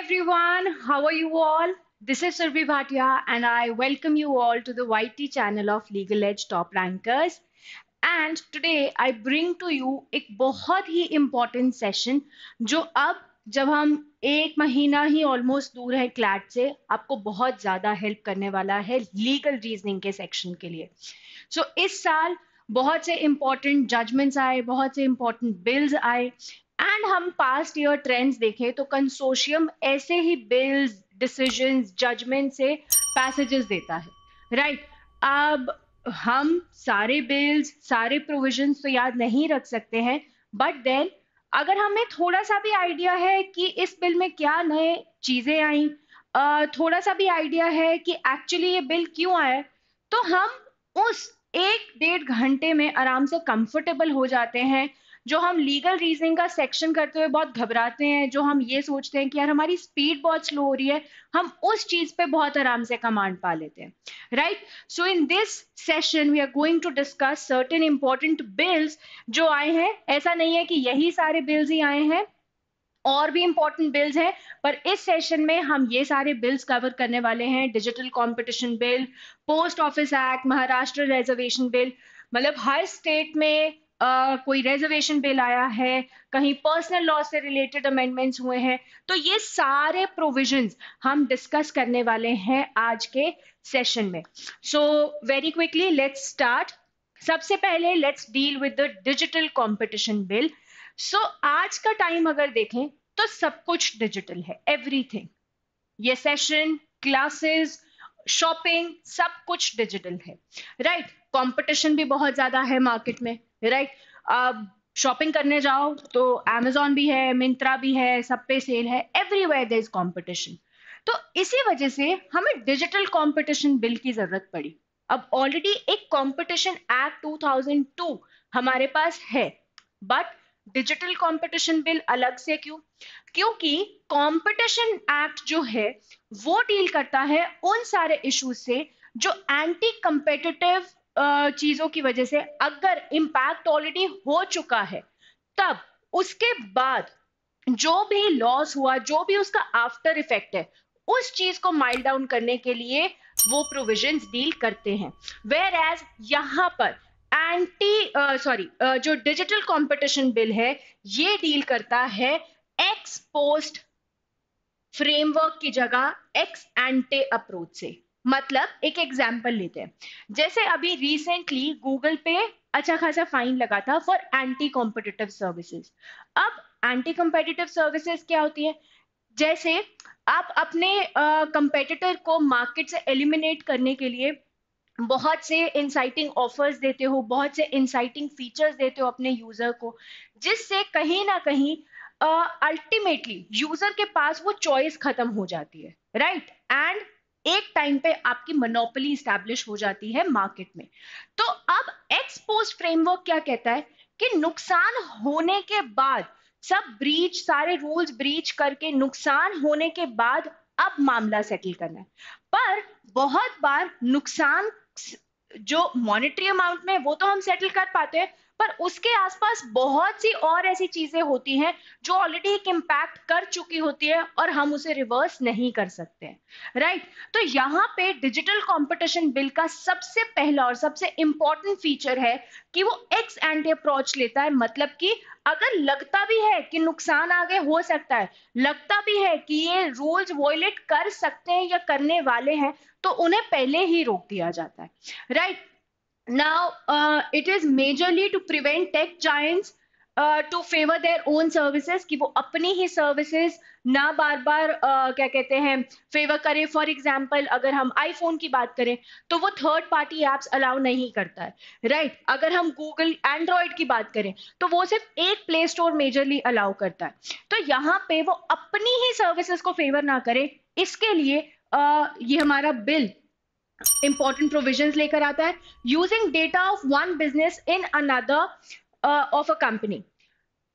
everyone, how are you all? This is Surbhi Bhatia and I welcome you all to the YT channel of Legal Edge Top Rankers. And today I bring to you एक बहुत ही important session जो अब जब हम एक महीना ही almost दूर है क्लैट से आपको बहुत ज्यादा हेल्प करने वाला है लीगल रीजनिंग के सेक्शन के लिए। इस साल बहुत से इंपॉर्टेंट जजमेंट्स आए, बहुत से इंपॉर्टेंट बिल्स आए एंड हम पास्ट ईयर ट्रेंड्स देखें तो कंसोर्शियम ऐसे ही बिल्स, डिसीजंस, जजमेंट से पैसेजेस देता है, राइट? अब हम सारे बिल्स, सारे प्रोविजंस तो याद नहीं रख सकते हैं, बट देन अगर हमें थोड़ा सा भी आइडिया है कि इस बिल में क्या नए चीजें आई, थोड़ा सा भी आइडिया है कि एक्चुअली ये बिल क्यों आया, तो हम उस 1-1.5 घंटे में आराम से कंफर्टेबल हो जाते हैं। जो हम लीगल रीजनिंग का सेक्शन करते हुए बहुत घबराते हैं, जो हम ये सोचते हैं कि यार हमारी स्पीड बहुत स्लो हो रही है, हम उस चीज पे बहुत आराम से कमांड पा लेते हैं, right? So in this session we are going to discuss certain important bills जो आए हैं। ऐसा नहीं है कि यही सारे बिल्स ही आए हैं, और भी इंपॉर्टेंट बिल्स हैं, पर इस सेशन में हम ये सारे बिल्स कवर करने वाले हैं। Digital competition bill, post office act, Maharashtra reservation bill, मतलब हर स्टेट में कोई रिजर्वेशन बिल आया है, कहीं पर्सनल लॉ से रिलेटेड अमेंडमेंट्स हुए हैं, तो ये सारे प्रोविजंस हम डिस्कस करने वाले हैं आज के सेशन में। So very quickly let's start. सबसे पहले let's deal with the digital competition bill. आज का टाइम अगर देखें तो सब कुछ डिजिटल है, एवरीथिंग। ये सेशन, क्लासेस, शॉपिंग, सब कुछ डिजिटल है, राइट? कंपटीशन भी बहुत ज्यादा है मार्केट में, राइट? अब शॉपिंग करने जाओ तो Amazon भी है, मिंत्रा भी है, सब पे सेल है, एवरीवेयर देयर इज कंपटीशन। तो इसी वजह से हमें डिजिटल कंपटीशन बिल की जरूरत पड़ी। अब ऑलरेडी एक कंपटीशन एक्ट 2002 हमारे पास है, बट डिजिटल कंपटीशन बिल अलग से क्यों? क्योंकि कंपटीशन एक्ट जो है वो डील करता है उन सारे इश्यूज से जो एंटी कंपेटिटिव चीजों की वजह से अगर इम्पैक्ट ऑलरेडी हो चुका है, तब उसके बाद जो भी लॉस हुआ, जो भी उसका आफ्टर इफेक्ट है, उस चीज को माइल डाउन करने के लिए वो प्रोविजंस डील करते हैं। वेयर एज यहां पर जो डिजिटल कंपटीशन बिल है ये डील करता है एक्स पोस्ट फ्रेमवर्क की जगह एक्स एंटे अप्रोच से। मतलब एक एग्जांपल लेते हैं, जैसे अभी रिसेंटली गूगल पे अच्छा खासा फाइन लगा था फॉर एंटी कॉम्पिटिटिव सर्विसेज। अब एंटी कॉम्पिटिटिव सर्विसेज क्या होती है? जैसे आप अपने कंपेटिटर को मार्केट से एलिमिनेट करने के लिए बहुत से इंसाइटिंग ऑफर्स देते हो, बहुत से इंसाइटिंग फीचर्स देते हो अपने यूजर को, जिससे कहीं ना कहीं अल्टीमेटली यूजर के पास वो चॉइस खत्म हो जाती है, राइट? एंड एक टाइम पे आपकी मोनोपोली स्टैब्लिश हो जाती है मार्केट में। तो अब एक्स पोस्ट फ्रेमवर्क क्या कहता है कि नुकसान होने के बाद, सब ब्रीच, सारे रूल्स ब्रीच करके नुकसान होने के बाद अब मामला सेटल करना है। पर बहुत बार नुकसान जो मॉनेटरी अमाउंट में वो तो हम सेटल कर पाते हैं, पर उसके आसपास बहुत सी और ऐसी चीजें होती हैं जो ऑलरेडी एक इम्पैक्ट कर चुकी होती है और हम उसे रिवर्स नहीं कर सकते हैं, राइट? तो यहाँ पे डिजिटल कंपटीशन बिल का सबसे पहला और सबसे इंपॉर्टेंट फीचर है कि वो एक्स एंटी अप्रोच लेता है। मतलब कि अगर लगता भी है कि नुकसान आगे हो सकता है, लगता भी है कि ये रूल्स वॉयलेट कर सकते हैं या करने वाले हैं, तो उन्हें पहले ही रोक दिया जाता है, right? Now, it is majorly to prevent tech giants to favor their own services, कि वो अपनी ही सर्विसेज ना बार बार क्या कहते हैं फेवर करें। फॉर एग्जाम्पल अगर हम आईफोन की बात करें तो वो थर्ड पार्टी एप्स अलाउ नहीं करता है, राइट? अगर हम गूगल एंड्रॉइड की बात करें तो वो सिर्फ एक प्ले स्टोर मेजरली अलाउ करता है। तो यहाँ पे वो अपनी ही सर्विसेज को फेवर ना करे, इसके लिए ये हमारा बिल इंपॉर्टेंट प्रोविजंस लेकर आता है। Using data of one business in another of a company.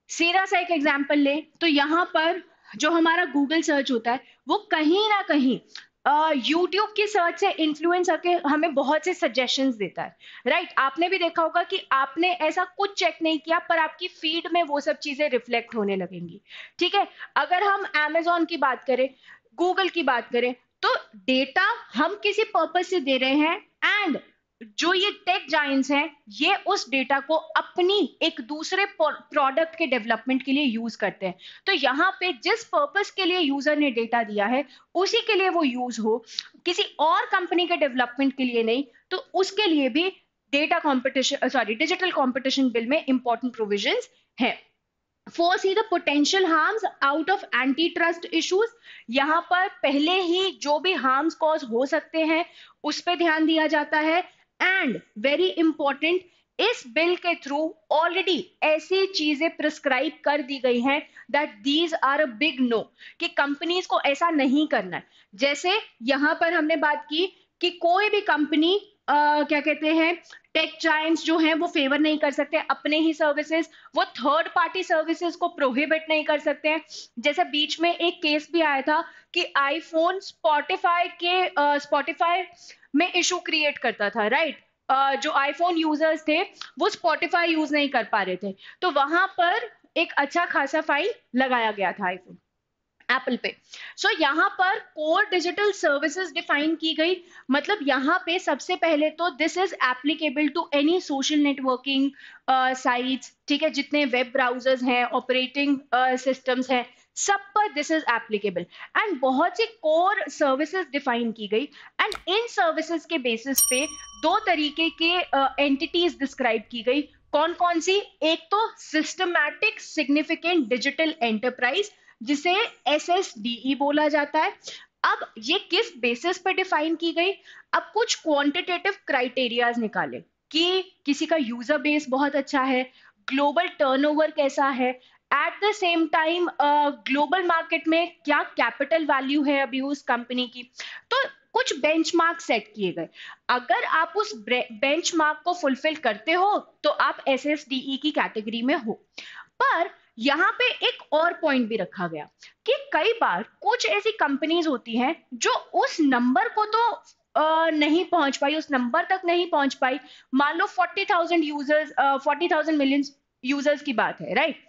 सीधा सा एक एग्जांपल ले तो यहाँ पर जो हमारा गूगल सर्च होता है वो कहीं ना कहीं यूट्यूब की सर्च से इन्फ्लुएंस करके हमें बहुत से सजेशंस देता है, राइट? आपने भी देखा होगा कि आपने ऐसा कुछ चेक नहीं किया पर आपकी फीड में वो सब चीजें रिफ्लेक्ट होने लगेंगी, ठीक है? अगर हम Amazon की बात करें, गूगल की बात करें, तो डेटा हम किसी पर्पज से दे रहे हैं, एंड जो ये टेक जाइंट्स हैं, ये उस डेटा को अपनी एक दूसरे प्रोडक्ट के डेवलपमेंट के लिए यूज करते हैं। तो यहाँ पे जिस पर्पस के लिए यूजर ने डेटा दिया है, उसी के लिए वो यूज हो, किसी और कंपनी के डेवलपमेंट के लिए नहीं, तो उसके लिए भी data competition, sorry, digital competition bill में इंपॉर्टेंट प्रोविजंस है। foresee the potential harms out of antitrust issues, यहाँ पर पहले ही जो भी हार्म्स कॉज हो सकते हैं उस पर ध्यान दिया जाता है। एंड वेरी इंपॉर्टेंट, इस बिल के थ्रू ऑलरेडी ऐसी चीजें प्रिस्क्राइब कर दी गई हैं that these are a big no, कि कंपनीज को ऐसा नहीं करना है। जैसे यहां पर हमने बात की कि कोई भी कंपनी क्या कहते हैं, टेक जायंट्स जो हैं वो फेवर नहीं कर सकते अपने ही सर्विसेज, वो थर्ड पार्टी सर्विसेज को प्रोहिबिट नहीं कर सकते हैं। जैसे बीच में एक केस भी आया था कि आईफोन स्पॉटिफाई में इशू क्रिएट करता था, राइट? जो आईफोन यूजर्स थे वो स्पॉटिफाई यूज नहीं कर पा रहे थे, तो वहां पर एक अच्छा खासा फाइन लगाया गया था आईफोन, एप्पल पे। सो यहाँ पर कोर डिजिटल सर्विसेज डिफाइन की गई, मतलब यहाँ पे सबसे पहले तो this is applicable to any social networking sites, ठीक है? जितने वेब ब्राउजर्स हैं, ऑपरेटिंग सिस्टम्स हैं, सब पर दिस इज एप्लीकेबल। एंड बहुत सी कोर सर्विसेज डिफाइन की गई, एंड इन सर्विसेज के बेसिस पे दो तरीके के एंटिटीज डिस्क्राइब की गई। कौन कौन सी? एक तो सिस्टमैटिक सिग्निफिकेंट डिजिटल एंटरप्राइज, जिसे SSDE बोला जाता है। अब ये किस बेसिस पर डिफाइन की गई? अब कुछ क्वांटिटेटिव क्राइटेरियाज निकाले कि किसी का यूजर बेस बहुत अच्छा है, ग्लोबल टर्नओवर कैसा है, at the same time global market में क्या कैपिटल वैल्यू है अभी उस कंपनी की। तो कुछ बेंचमार्क सेट किए गए, अगर आप उस बेंचमार्क को फुलफिल करते हो तो आप SSDE की कैटेगरी में हो। पर यहाँ पे एक और पॉइंट भी रखा गया कि कई बार कुछ ऐसी कंपनीज होती हैं जो उस नंबर को तो नहीं पहुंच पाई, उस नंबर तक नहीं पहुंच पाई। मान लो 40,000 यूजर्स, 40,000 मिलियन यूजर्स की बात है, राइट?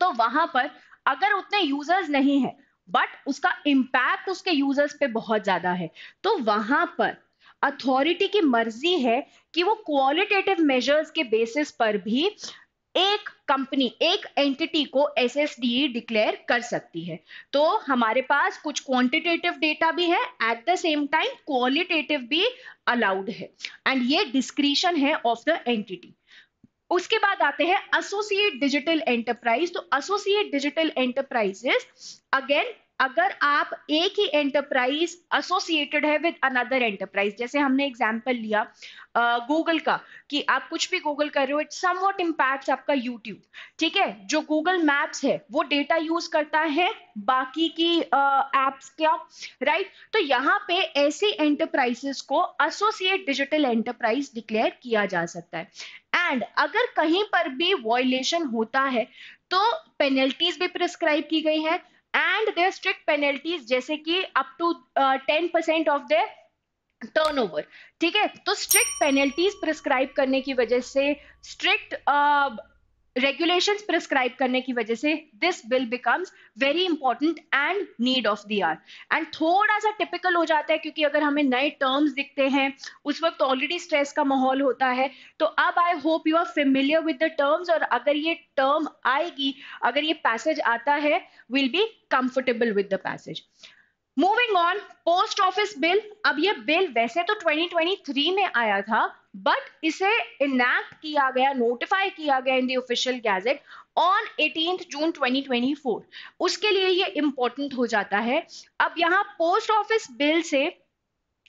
तो वहां पर अगर उतने यूजर्स नहीं है बट उसका इंपैक्ट उसके यूजर्स पे बहुत ज्यादा है, तो वहां पर अथॉरिटी की मर्जी है कि वो क्वालिटेटिव मेजर्स के बेसिस पर भी एक कंपनी, एक एंटिटी को SSDE डिक्लेयर कर सकती है। तो हमारे पास कुछ क्वांटिटेटिव डेटा भी है, at the same time qualitative भी अलाउड है, एंड ये डिस्क्रिशन है ऑफ द एंटिटी। उसके बाद आते हैं एसोसिएट डिजिटल एंटरप्राइज। तो एसोसिएट डिजिटल एंटरप्राइजेस, अगेन, अगर आप एक ही एंटरप्राइज एसोसिएटेड है विद अनदर एंटरप्राइज, जैसे हमने एग्जांपल लिया गूगल का, कि आप कुछ भी गूगल कर रहे हो, इट समवॉट इम्पैक्ट्स आपका यूट्यूब, ठीक है? जो गूगल मैप्स है वो डेटा यूज करता है बाकी की एप्स का, राइट? तो यहाँ पे ऐसी एंटरप्राइजेस को एसोसिएट डिजिटल एंटरप्राइज डिक्लेयर किया जा सकता है। एंड अगर कहीं पर भी वॉयलेशन होता है तो पेनल्टीज भी प्रिस्क्राइब की गई है, एंड देयर स्ट्रिक्ट पेनल्टीज, जैसे कि up to 10% of their turnover, ठीक है? तो स्ट्रिक्ट पेनल्टीज प्रिस्क्राइब करने की वजह से, स्ट्रिक्ट रेगुलेशंस प्रिस्क्राइब करने की वजह से, this bill becomes very important and need of the hour. And थोड़ा सा टिपिकल हो जाता है क्योंकि अगर हमें नए टर्म्स दिखते हैं उस वक्त ऑलरेडी स्ट्रेस का माहौल होता है, तो अब I hope you are familiar with the terms, और अगर ये टर्म आएगी, अगर ये पैसेज आता है, will be comfortable with the passage. Moving on, post office bill. अब ये बिल वैसे तो 2023 में आया था, बट इसे इनैक्ट किया गया, नोटिफाई किया गया in the official gazette on 18 जून 2024। उसके लिए ये इंपॉर्टेंट हो जाता है। अब यहाँ पोस्ट ऑफिस बिल से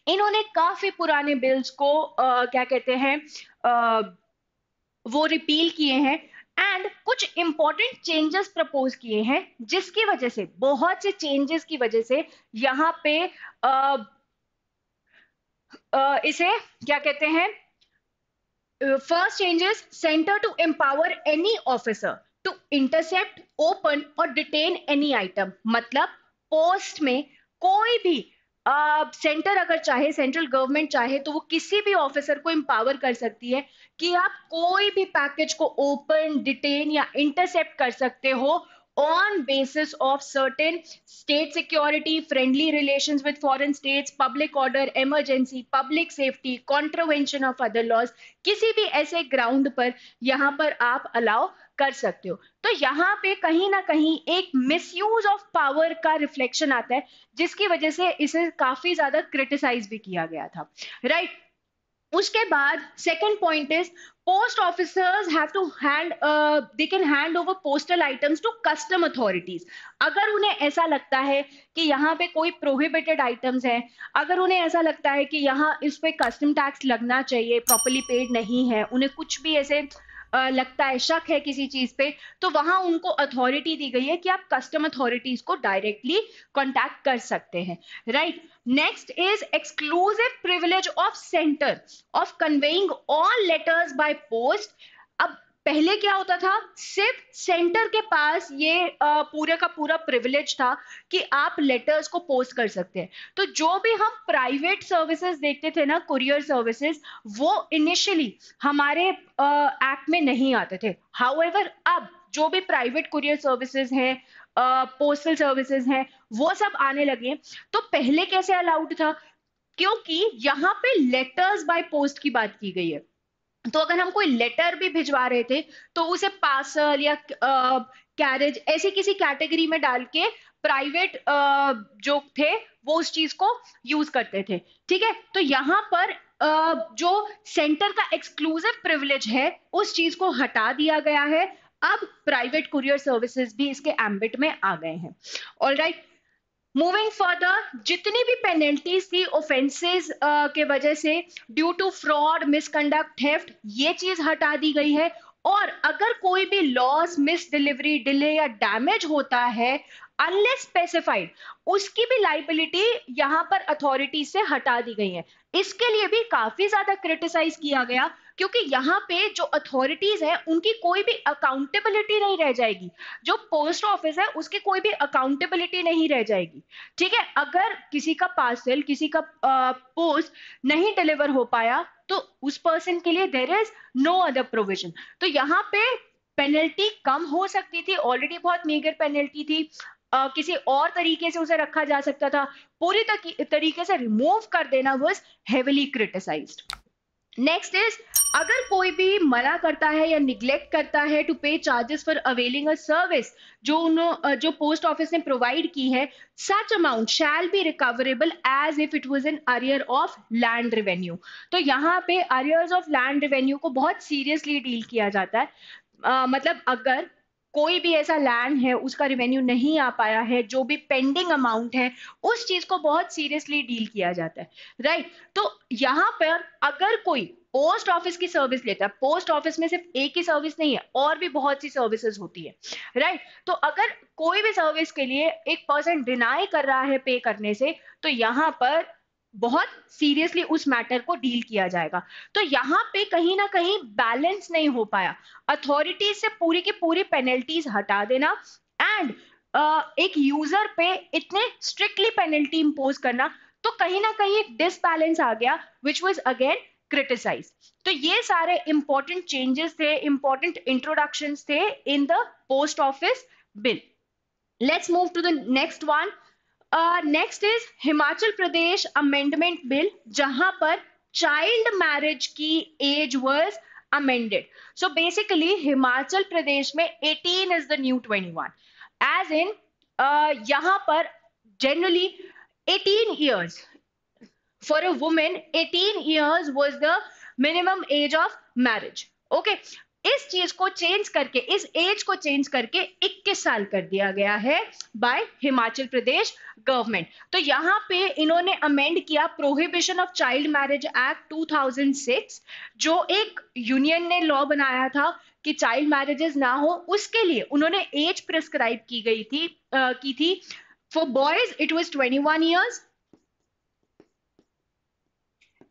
इन्होंने काफी पुराने बिल्स को क्या कहते हैं, वो रिपील किए हैं, एंड कुछ इंपॉर्टेंट चेंजेस प्रपोज किए हैं, जिसकी वजह से, बहुत से चेंजेस की वजह से यहाँ पे इसे क्या कहते हैं, first changes, centre to empower any officer to intercept, open और डिटेन एनी आइटम। मतलब पोस्ट में कोई भी सेंटर अगर चाहे, सेंट्रल गवर्नमेंट चाहे तो वो किसी भी ऑफिसर को एम्पावर कर सकती है कि आप कोई भी पैकेज को ओपन, डिटेन या इंटरसेप्ट कर सकते हो on basis of certain state security, friendly relations with foreign states, public order, emergency, public safety, contravention of other laws, किसी भी ऐसे ग्राउंड पर यहाँ पर आप अलाउ कर सकते हो। तो यहाँ पे कहीं ना कहीं एक मिसयूज ऑफ पावर का रिफ्लेक्शन आता है, जिसकी वजह से इसे काफी ज्यादा क्रिटिसाइज भी किया गया था, राइट। उसके बाद second point is post officers have to hand they can hand over postal items to custom authorities. अगर उन्हें ऐसा लगता है कि यहाँ पे कोई प्रोहिबिटेड आइटम्स है, अगर उन्हें ऐसा लगता है कि यहाँ इस पे कस्टम टैक्स लगना चाहिए, प्रॉपर्ली पेड नहीं है, उन्हें कुछ भी ऐसे लगता है, शक है किसी चीज पे, तो वहां उनको अथॉरिटी दी गई है कि आप कस्टम अथॉरिटीज को डायरेक्टली कांटेक्ट कर सकते हैं, right. Next is exclusive privilege of centre of conveying all letters by post. अब पहले क्या होता था, सिर्फ सेंटर के पास ये पूरे का पूरा प्रिविलेज था कि आप लेटर्स को पोस्ट कर सकते हैं। तो जो भी हम प्राइवेट सर्विसेज देखते थे ना, कुरियर सर्विसेज, वो इनिशियली हमारे एक्ट में नहीं आते थे। हाउएवर अब जो भी प्राइवेट कुरियर सर्विसेज हैं, पोस्टल सर्विसेज हैं, वो सब आने लगे। तो पहले कैसे अलाउड था, क्योंकि यहाँ पे लेटर्स बाय पोस्ट की बात की गई है। तो अगर हम कोई लेटर भी भिजवा रहे थे तो उसे पार्सल या कैरेज ऐसी किसी कैटेगरी में डाल के प्राइवेट जो थे वो उस चीज को यूज करते थे, ठीक है। तो यहाँ पर जो सेंटर का एक्सक्लूसिव प्रिविलेज है उस चीज को हटा दिया गया है। अब प्राइवेट कुरियर सर्विसेज भी इसके एम्बिट में आ गए हैं। ऑलराइट, मूविंग फर्दर, जितनी भी पेनल्टीज थी ऑफेंसेस के वजह से due to fraud, misconduct, theft, ये चीज हटा दी गई है। और अगर कोई भी लॉस, मिस डिलीवरी, डिले या डैमेज होता है अनलेस स्पेसिफाइड, उसकी भी लाइबिलिटी यहाँ पर अथॉरिटी से हटा दी गई है। इसके लिए भी काफी ज्यादा क्रिटिसाइज किया गया, क्योंकि यहाँ पे जो अथॉरिटीज है उनकी कोई भी अकाउंटेबिलिटी नहीं रह जाएगी। जो पोस्ट ऑफिस है उसकी कोई भी अकाउंटेबिलिटी नहीं रह जाएगी, ठीक है। अगर किसी का पार्सल, किसी का पोस्ट नहीं डिलीवर हो पाया तो उस पर्सन के लिए there is no other provision. तो यहाँ पे पेनल्टी कम हो सकती थी, ऑलरेडी बहुत मेजर पेनल्टी थी, किसी और तरीके से उसे रखा जा सकता था, पूरी तरीके से रिमूव कर देना was heavily criticised. Next is, अगर कोई भी मना करता है या निग्लेक्ट करता है to pay charges for availing a service जो पोस्ट ऑफिस ने प्रोवाइड की है, such amount shall be recoverable as if it was an arrear of land revenue. तो यहाँ पे अरियर्स ऑफ लैंड रेवेन्यू को बहुत सीरियसली डील किया जाता है। मतलब अगर कोई भी ऐसा लैंड है उसका रेवेन्यू नहीं आ पाया है, जो भी पेंडिंग अमाउंट है, उस चीज को बहुत सीरियसली डील किया जाता है, राइट। तो यहाँ पर अगर कोई पोस्ट ऑफिस की सर्विस लेता है, पोस्ट ऑफिस में सिर्फ एक ही सर्विस नहीं है, और भी बहुत सी सर्विसेज होती है, राइट। तो अगर कोई भी सर्विस के लिए एक पर्सन डिनाई कर रहा है पे करने से, तो यहाँ पर बहुत सीरियसली उस मैटर को डील किया जाएगा। तो यहाँ पे कहीं ना कहीं बैलेंस नहीं हो पाया, अथॉरिटीज से पूरी की पूरी पेनल्टीज हटा देना एंड एक यूजर पे इतने स्ट्रिक्टली पेनल्टी इंपोज करना, तो कहीं ना कहीं एक डिसबैलेंस आ गया विच वाज अगेन क्रिटिसाइज। तो ये सारे इंपॉर्टेंट चेंजेस थे, इंपॉर्टेंट इंट्रोडक्शंस थे in the post office bill. Let's move to the next one. Next is Himachal Pradesh amendment bill, जहां पर चाइल्ड मैरिज की age was amended. So basically Himachal Pradesh में 18 is the new 21, age in यहां पर generally 18 years for a woman, 18 years was the minimum age of marriage. Okay, इस चीज को change करके, इस एज को चेंज करके 21 साल कर दिया गया है बाय हिमाचल प्रदेश गवर्नमेंट। तो यहाँ पे इन्होंने अमेंड किया prohibition of child marriage act 2006, जो एक यूनियन ने लॉ बनाया था कि चाइल्ड मैरिजेस ना हो, उसके लिए उन्होंने एज प्रिस्क्राइब की थी। For boys it was 21 years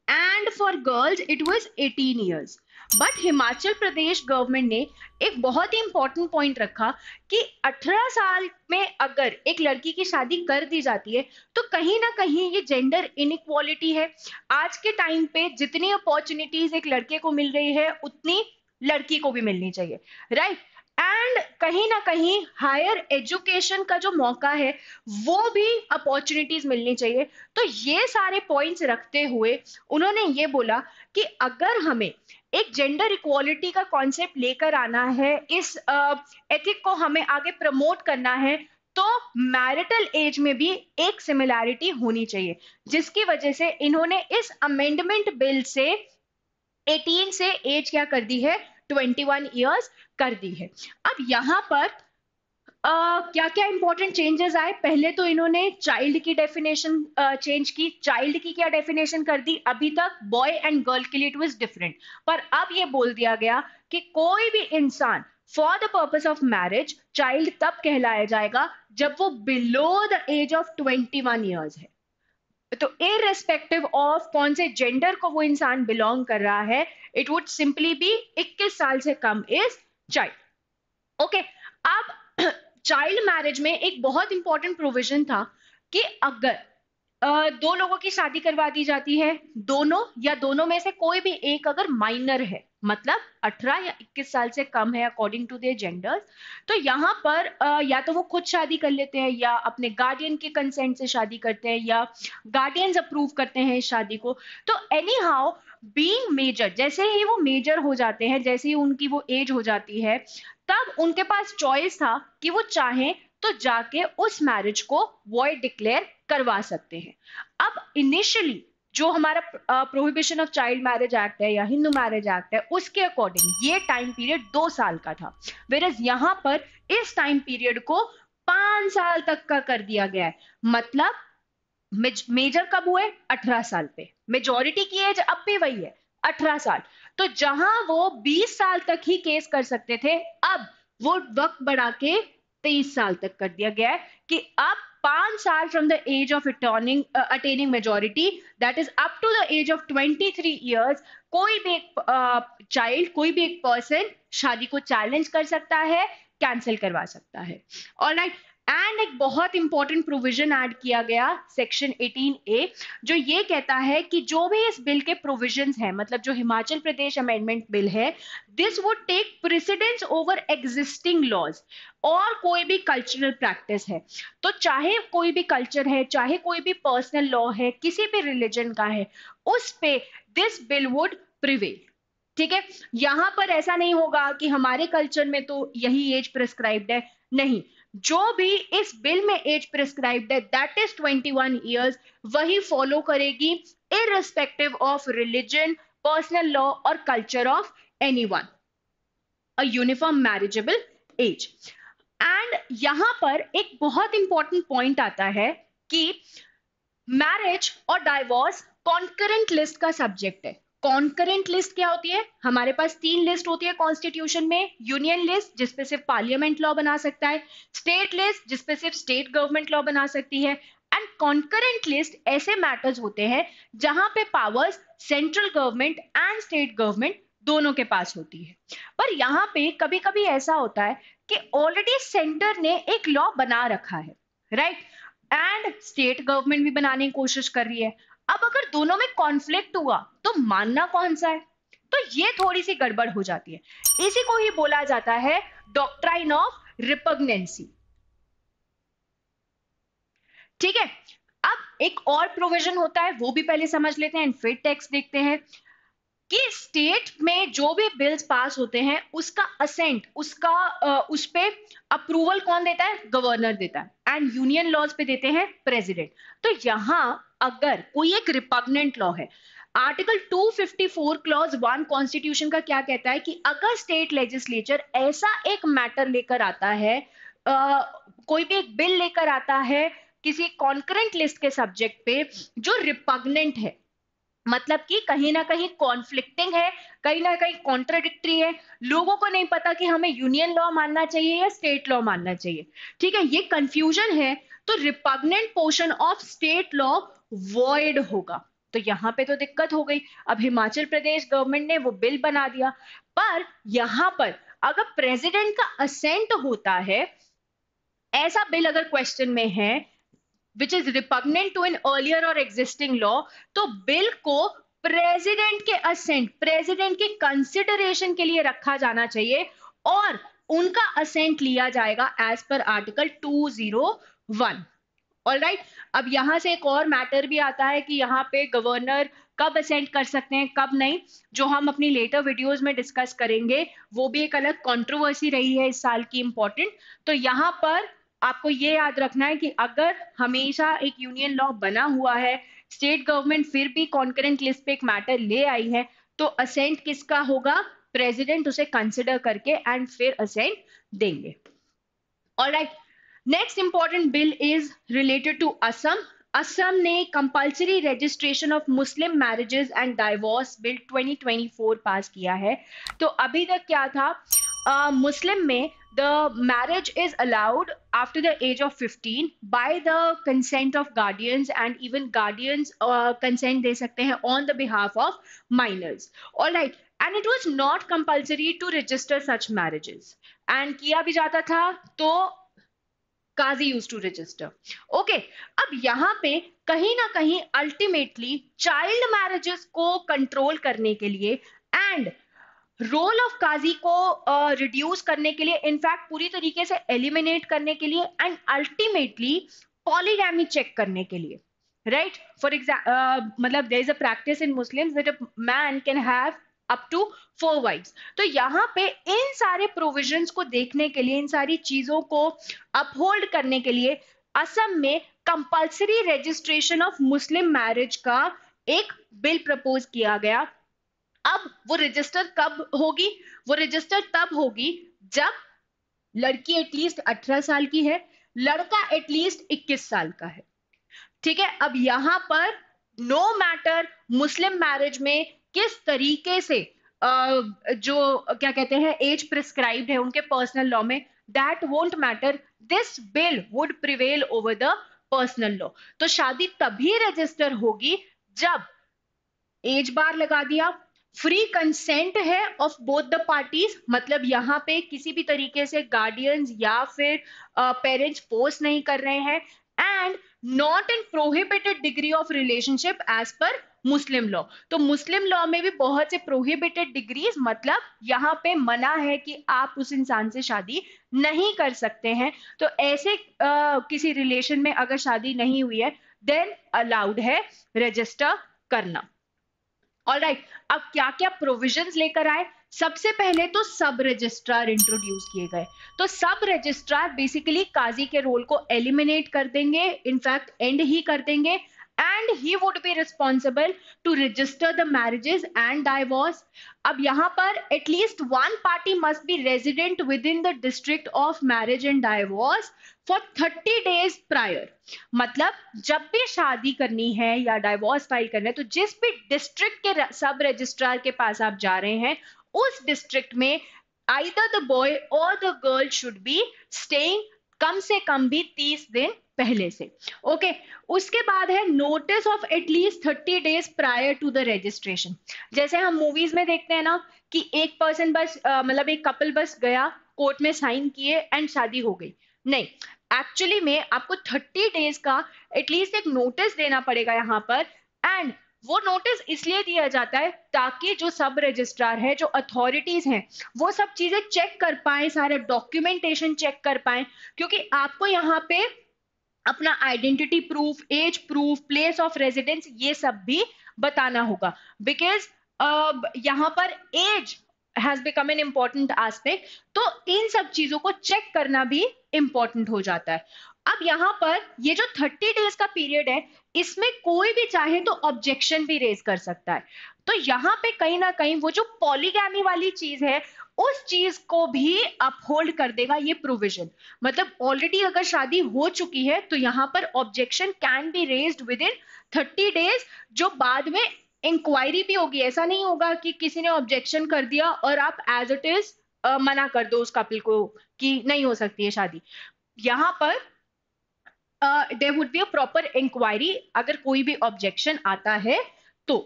and for girls it was 18 years. But Himachal Pradesh government ने एक बहुत ही इंपॉर्टेंट पॉइंट रखा कि 18 साल में अगर एक लड़की की शादी कर दी जाती है तो कहीं ना कहीं ये जेंडर इनइक्वालिटी है। आज के टाइम पे जितनी अपॉर्चुनिटीज एक लड़के को मिल रही है उतनी लड़की को भी मिलनी चाहिए, राइट। एंड कहीं ना कहीं हायर एजुकेशन का जो मौका है वो भी अपॉर्चुनिटीज मिलनी चाहिए। तो ये सारे पॉइंट्स रखते हुए उन्होंने ये बोला कि अगर हमें एक जेंडर इक्वालिटी का कॉन्सेप्ट लेकर आना है, इस एथिक को हमें आगे प्रमोट करना है, तो मैरिटल एज में भी एक सिमिलैरिटी होनी चाहिए, जिसकी वजह से इन्होंने इस अमेंडमेंट बिल से 18 से एज क्या कर दी है, 21 ईयर्स कर दी है। अब यहाँ पर क्या क्या इंपॉर्टेंट चेंजेस आए, पहले तो इन्होंने चाइल्ड की डेफिनेशन चेंज की। चाइल्ड की क्या डेफिनेशन कर दी, अभी तक बॉय एंड गर्ल के लिए इट वाज डिफरेंट, पर अब ये बोल दिया गया कि कोई भी इंसान for the purpose of marriage child तब कहलाया जाएगा जब वो below the age of 21 years है। तो इररेस्पेक्टिव ऑफ कौन से जेंडर को वो इंसान बिलोंग कर रहा है, इट वुड सिंपली बी 21 साल से कम इज चाइल्ड। ओके, अब चाइल्ड मैरिज में एक बहुत इंपॉर्टेंट प्रोविजन था कि अगर दो लोगों की शादी करवा दी जाती है, दोनों या दोनों में से कोई भी एक अगर माइनर है, मतलब 18 या 21 साल से कम है अकॉर्डिंग टू देयर जेंडर्स, तो यहाँ पर या तो वो खुद शादी कर लेते हैं या अपने गार्डियन के कंसेंट से शादी करते हैं या गार्डियंस अप्रूव करते हैं इस शादी को। तो एनी हाउ बीइंग मेजर, जैसे ही वो मेजर हो जाते हैं, जैसे ही उनकी वो एज हो जाती है, तब उनके पास चॉइस था कि वो चाहें तो जाके उस मैरिज को वॉइड डिक्लेयर करवा सकते हैं। अब इनिशियली जो हमारा prohibition of child marriage act है या हिंदू मैरिज एक्ट है, उसके अकॉर्डिंग ये टाइम पीरियड 2 साल का था, वेरएज यहाँ पर इस टाइम पीरियड को 5 साल तक का कर दिया गया है। मतलब मेजर कब हुए, 18 साल पे, मेजोरिटी की एज अब भी वही है 18 साल। तो जहां वो 20 साल तक ही केस कर सकते थे, अब वो वक्त बढ़ा के 23 साल तक कर दिया गया है कि अब 5 साल from the age of attaining majority, that is up to the age of 23 years, कोई भी एक चाइल्ड, कोई भी एक पर्सन शादी को चैलेंज कर सकता है, कैंसिल करवा सकता है। ऑलराइट, एंड एक बहुत इंपॉर्टेंट प्रोविजन ऐड किया गया सेक्शन 18A, जो ये कहता है कि जो भी इस बिल के प्रोविजंस हैं, मतलब जो हिमाचल प्रदेश अमेंडमेंट बिल है, this would take precedence over existing laws, और कोई भी कल्चरल प्रैक्टिस है, तो चाहे कोई भी कल्चर है, चाहे कोई भी पर्सनल लॉ है, किसी भी रिलीजन का है, उस पे दिस बिल वुड प्रिवेल। ठीक है, यहां पर ऐसा नहीं होगा कि हमारे कल्चर में तो यही एज प्रिस्क्राइब्ड है, नहीं, जो भी इस बिल में एज प्रिस्क्राइब्ड है दैट इज 21 ईयर्स, वही फॉलो करेगी irrespective of religion, personal law और culture of anyone, a uniform marriageable age. And यहां पर एक बहुत इंपॉर्टेंट पॉइंट आता है कि मैरिज और डाइवोर्स कॉन्करेंट लिस्ट का सब्जेक्ट है। कॉन्करेंट लिस्ट क्या होती है, हमारे पास 3 लिस्ट होती है कॉन्स्टिट्यूशन में, यूनियन लिस्ट जिसपे सिर्फ पार्लियामेंट लॉ बना सकता है, स्टेट लिस्ट जिसपे सिर्फ स्टेट गवर्नमेंट लॉ बना सकती है, एंड कॉन्करेंट लिस्ट ऐसे मैटर्स होते हैं जहां पे powers central government and state government दोनों के पास होती है। पर यहाँ पे कभी कभी ऐसा होता है कि ऑलरेडी सेंटर ने एक लॉ बना रखा है, राइट, एंड स्टेट गवर्नमेंट भी बनाने की कोशिश कर रही है। अब अगर दोनों में कॉन्फ्लिक्ट हुआ तो मानना कौन सा है, तो ये थोड़ी सी गड़बड़ हो जाती है। इसी को ही बोला जाता है डॉक्ट्राइन ऑफ रिपग्नेंसी। ठीक है, अब एक और प्रोविजन होता है, वो भी पहले समझ लेते हैं, फिर टेक्स्ट देखते हैं कि स्टेट में जो भी बिल्स पास होते हैं उसका असेंट, उस पे अप्रूवल कौन देता है, गवर्नर देता है, एंड यूनियन लॉज पे देते हैं प्रेसिडेंट। तो यहां अगर कोई एक रिपग्नेंट लॉ है, आर्टिकल 254 क्लॉज 1 कॉन्स्टिट्यूशन का क्या कहता है कि अगर स्टेट लेजिस्लेचर ऐसा एक मैटर लेकर आता है, कोई भी एक बिल लेकर आता है किसी कॉन्करेंट लिस्ट के सब्जेक्ट पे जो रिपग्नेंट है, मतलब कि कहीं ना कहीं कॉन्फ्लिक्टिंग है, कहीं ना कहीं कॉन्ट्राडिक्टरी है, लोगों को नहीं पता कि हमें यूनियन लॉ मानना चाहिए या स्टेट लॉ मानना चाहिए, ठीक है, ये कंफ्यूजन है, तो repugnant portion of state law void होगा। तो यहाँ पे तो दिक्कत हो गई। अब हिमाचल प्रदेश गवर्नमेंट ने वो बिल बना दिया, पर यहाँ पर अगर प्रेसिडेंट का असेंट होता है, ऐसा बिल अगर क्वेश्चन में है which is repugnant to an earlier और एग्जिस्टिंग लॉ, तो बिल को प्रेसिडेंट के असेंट, प्रेसिडेंट की कंसिडरेशन के लिए रखा जाना चाहिए और उनका असेंट लिया जाएगा as per article 201। All right, अब यहां से एक और मैटर भी आता है कि यहाँ पे गवर्नर कब असेंट कर सकते हैं कब नहीं, जो हम अपनी लेटर वीडियोस में डिस्कस करेंगे। वो भी एक अलग कंट्रोवर्सी रही है इस साल की इंपॉर्टेंट। तो यहाँ पर आपको ये याद रखना है कि अगर हमेशा एक यूनियन लॉ बना हुआ है, स्टेट गवर्नमेंट फिर भी कॉन्करेंट लिस्ट पे एक मैटर ले आई है, तो असेंट किसका होगा? प्रेसिडेंट उसे कंसिडर करके एंड फिर असेंट देंगे। Alright, next important bill is related to Assam. Assam ने compulsory registration of Muslim marriages and divorce bill 2024 pass किया है। तो अभी तक क्या था, मुस्लिम में the marriage is allowed after the age of 15 by the consent of guardians, and even guardians consent दे सकते हैं on the behalf of minors. All right, and it was not compulsory to register such marriages, and किया भी जाता था तो काजी use to register. Okay, अब यहाँ पे कहीं ना कहीं अल्टीमेटली चाइल्ड मैरिजेस को कंट्रोल करने के लिए एंड रोल ऑफ काजी को रिड्यूस करने के लिए, इनफैक्ट पूरी तरीके से एलिमिनेट करने के लिए, एंड अल्टीमेटली पॉलीगैमी चेक करने के लिए, राइट? फॉर एग्जाम्पल मतलब there is a practice in Muslims that a man can have up to 4 wives. तो यहाँ पे इन सारे प्रोविजंस को देखने के लिए, इन सारी चीजों को अपहोल्ड करने के लिए असम में compulsory registration of Muslim marriage का एक बिल प्रपोज किया गया। अब वो रजिस्टर कब होगी? वो रजिस्टर तब होगी जब लड़की एटलीस्ट 18 साल की है, लड़का एटलीस्ट 21 साल का है। ठीक है, अब यहां पर नो मैटर मुस्लिम मैरिज में किस तरीके से जो क्या कहते हैं एज प्रिस्क्राइब्ड है उनके पर्सनल लॉ में, that won't matter, this bill would prevail over the personal law. तो शादी तभी रजिस्टर होगी जब एज बार लगा दिया, फ्री कंसेंट है ऑफ बोथ द पार्टीज, मतलब यहाँ पे किसी भी तरीके से गार्डियंस या फिर पेरेंट्स फोर्स नहीं कर रहे हैं, and not in prohibited degree of relationship as per Muslim law. तो मुस्लिम लॉ में भी बहुत से प्रोहिबिटेड डिग्रीज, मतलब यहाँ पे मना है कि आप उस इंसान से शादी नहीं कर सकते हैं। तो ऐसे किसी रिलेशन में अगर शादी नहीं हुई है देन अलाउड है रजिस्टर करना। ऑलराइट, अब क्या क्या प्रोविजंस लेकर आए? सबसे पहले तो सब रजिस्ट्रार इंट्रोड्यूस किए गए। तो सब रजिस्ट्रार बेसिकली काजी के रोल को एलिमिनेट कर देंगे, इनफैक्ट एंड ही कर देंगे, and he would be responsible to register the marriages and divorce. अब यहाँ पर at least one party must be resident within the district of marriage and divorce for 30 days prior. मतलब जब भी शादी करनी है या डाइवोर्स फाइल करना है, तो जिस भी डिस्ट्रिक्ट के सब रजिस्ट्रार के पास आप जा रहे हैं, उस डिस्ट्रिक्ट में either the boy or the girl should be staying कम से कम भी 30 दिन पहले से। ओके, उसके बाद है notice of at least 30 days prior to the registration. जैसे हम मूवीज में देखते हैं ना कि एक पर्सन बस मतलब एक कपल बस गया, कोर्ट में साइन किए एंड शादी हो गई। नहीं, एक्चुअली में आपको 30 डेज का एटलीस्ट एक नोटिस देना पड़ेगा यहाँ पर, एंड वो नोटिस इसलिए दिया जाता है ताकि जो सब रजिस्ट्रार है, जो अथॉरिटीज हैं, वो सब चीजें चेक कर पाए, सारे डॉक्यूमेंटेशन चेक कर पाए, क्योंकि आपको यहाँ पे अपना identity proof, age proof, place of residence, ये सब भी बताना होगा, बिकॉज यहाँ पर age has become an important aspect. तो इन सब चीजों को चेक करना भी इंपॉर्टेंट हो जाता है। अब यहाँ पर ये जो 30 डेज का पीरियड है, इसमें कोई भी चाहे तो ऑब्जेक्शन भी रेज कर सकता है। तो यहाँ पे कहीं ना कहीं वो जो पॉलीगैमी वाली चीज है, उस चीज को भी अपहोल्ड कर देगा ये प्रोविजन। मतलब ऑलरेडी अगर शादी हो चुकी है तो यहाँ पर objection can be raised with in 30 days, जो बाद में इंक्वायरी भी होगी। ऐसा नहीं होगा कि किसी ने ऑब्जेक्शन कर दिया और आप एज इट इज मना कर दो उस कपल को कि नहीं हो सकती है शादी। यहाँ पर there would be a proper inquiry. अगर कोई भी ऑब्जेक्शन आता है तो